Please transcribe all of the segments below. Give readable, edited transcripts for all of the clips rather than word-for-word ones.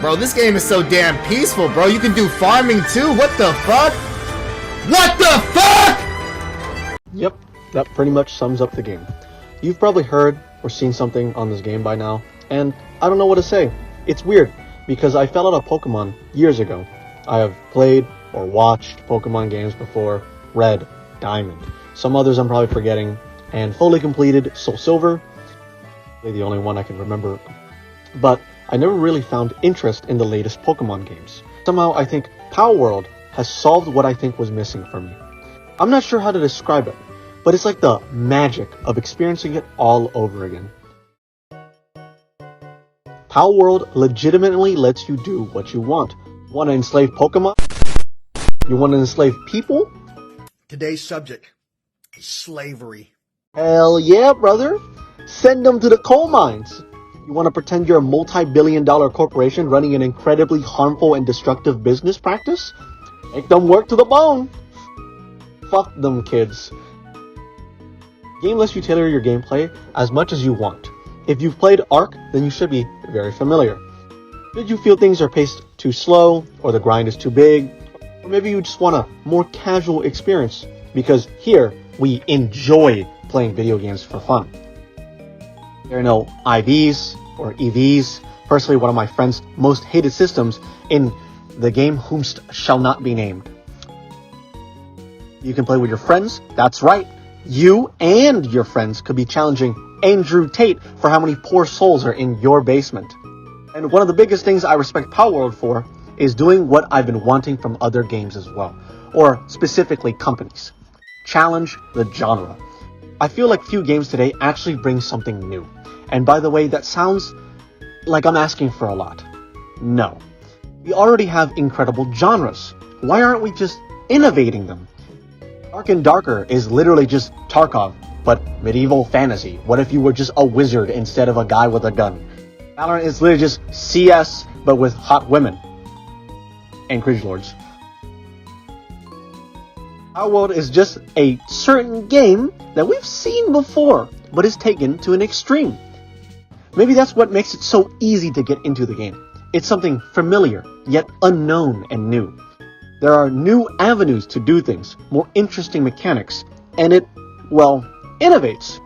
bro. This game is so damn peaceful, bro. You can do farming too. What the fuck? What the fuck? Yep, that pretty much sums up the game. You've probably heard or seen something on this game by now, and I don't know what to say. It's weird, because I fell out of Pokemon years ago. I have played or watched Pokemon games before, Red, Diamond, some others I'm probably forgetting, and fully completed Soul Silver, the only one I can remember. But I never really found interest in the latest Pokemon games. Somehow I think Palworld has solved what I think was missing for me. I'm not sure how to describe it, but it's like the magic of experiencing it all over again. Palworld legitimately lets you do what you want. Want to enslave Pokemon? You want to enslave people? Today's subject is slavery. Hell yeah, brother! Send them to the coal mines! You want to pretend you're a multi-billion-dollar corporation running an incredibly harmful and destructive business practice? Make them work to the bone! Fuck them, kids. Game lets you tailor your gameplay as much as you want. If you've played Ark, then you should be very familiar. Did you feel things are paced too slow, or the grind is too big, or maybe you just want a more casual experience? Because here, we enjoy playing video games for fun. There are no IVs or EVs. Personally, one of my friend's most hated systems in the game whomst shall not be named. You can play with your friends, that's right. You and your friends could be challenging Andrew Tate for how many poor souls are in your basement. And one of the biggest things I respect Palworld for is doing what I've been wanting from other games as well, or specifically companies. Challenge the genre. I feel like few games today actually bring something new. And by the way, that sounds like I'm asking for a lot. No. We already have incredible genres. Why aren't we just innovating them? Dark and Darker is literally just Tarkov, but medieval fantasy. What if you were just a wizard instead of a guy with a gun? Valorant is literally just CS, but with hot women. And cringe lords. Palworld is just a certain game that we've seen before, but is taken to an extreme. Maybe that's what makes it so easy to get into the game. It's something familiar, yet unknown and new. There are new avenues to do things, more interesting mechanics, and it, well, innovates.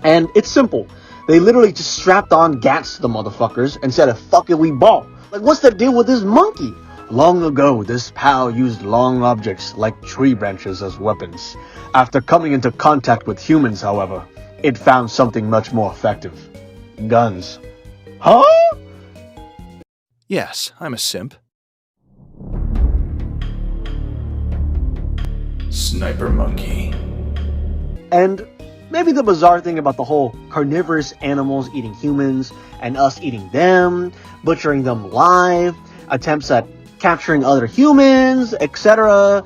And it's simple. They literally just strapped on gats to the motherfuckers and said, fuck it, we ball. Like, what's the deal with this monkey? Long ago, this PAL used long objects like tree branches as weapons. After coming into contact with humans, however, it found something much more effective. Guns. Huh? Yes, I'm a simp. Sniper monkey. And maybe the bizarre thing about the whole carnivorous animals eating humans and us eating them, butchering them live, attempts at capturing other humans, etc.,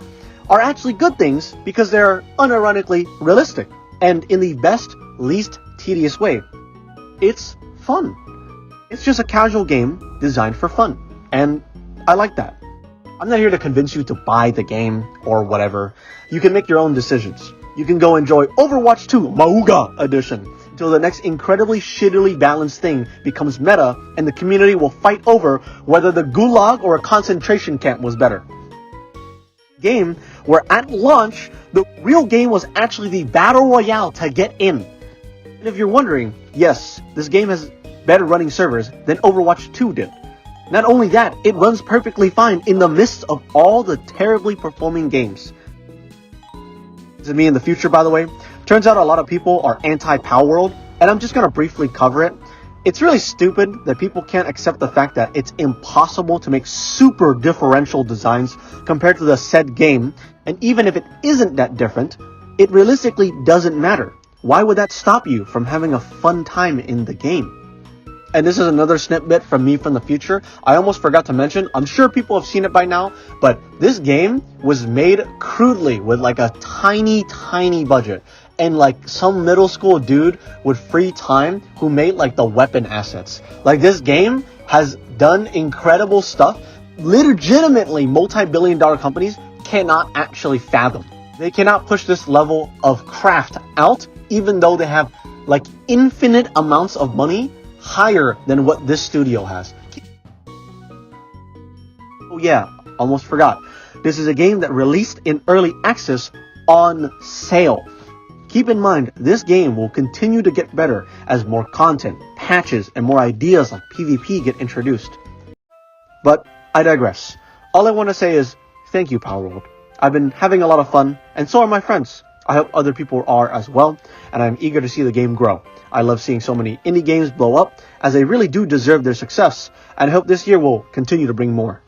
are actually good things because they're unironically realistic and in the best, least tedious way. It's fun. It's just a casual game designed for fun, and I like that. I'm not here to convince you to buy the game or whatever. You can make your own decisions. You can go enjoy Overwatch 2 Mauga Edition until the next incredibly shittily balanced thing becomes meta and the community will fight over whether the gulag or a concentration camp was better. Game where at launch, the real game was actually the battle royale to get in. And if you're wondering, yes, this game has better running servers than Overwatch 2 did. Not only that, it runs perfectly fine in the midst of all the terribly performing games. Is it me in the future, by the way? Turns out a lot of people are anti-Palworld, and I'm just going to briefly cover it. It's really stupid that people can't accept the fact that it's impossible to make super differential designs compared to the said game, and even if it isn't that different, it realistically doesn't matter. Why would that stop you from having a fun time in the game? And this is another snippet from me from the future. I almost forgot to mention, I'm sure people have seen it by now, but this game was made crudely with like a tiny budget. And like some middle school dude with free time who made like the weapon assets. Like this game has done incredible stuff. Legitimately multi-billion-dollar companies cannot actually fathom. They cannot push this level of craft out even though they have like infinite amounts of money higher than what this studio has. Oh yeah, almost forgot. This is a game that released in early access on sale. Keep in mind, this game will continue to get better as more content, patches, and more ideas like PvP get introduced. But I digress. All I want to say is, thank you, Palworld. I've been having a lot of fun, and so are my friends. I hope other people are as well, and I'm eager to see the game grow. I love seeing so many indie games blow up, as they really do deserve their success, and I hope this year will continue to bring more.